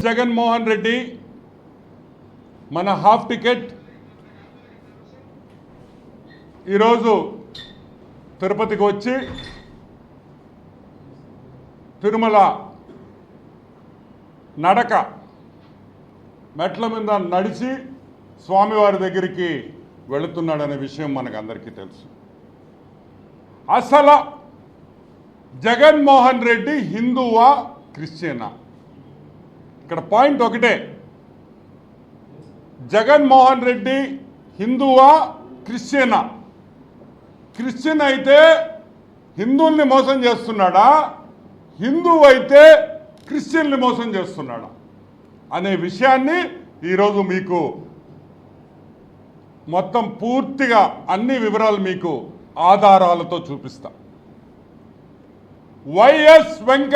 జగన్మోహన్ రెడ్డి మన half ticket ఈరోజు తిరుపతికి వచ్చి తిరుమల నడక మెట్ల మీద నడిచి స్వామివారి దగ్గరికి వెళుతున్నాడనే విషయం మనకు అందరికీ తెలుసు. అసలు జగన్మోహన్ రెడ్డి హిందువా క్రిస్టియనా? ఇక్కడ పాయింట్ ఒకటే, జగన్మోహన్ రెడ్డి హిందువా క్రిస్టియనా? క్రిస్టియన్ అయితే హిందువుల్ని మోసం చేస్తున్నాడా, హిందువు అయితే క్రిస్టియన్ని మోసం చేస్తున్నాడా అనే విషయాన్ని ఈరోజు మీకు మొత్తం పూర్తిగా అన్ని వివరాలు మీకు ఆధారాలతో చూపిస్తా. వైఎస్ వెంకట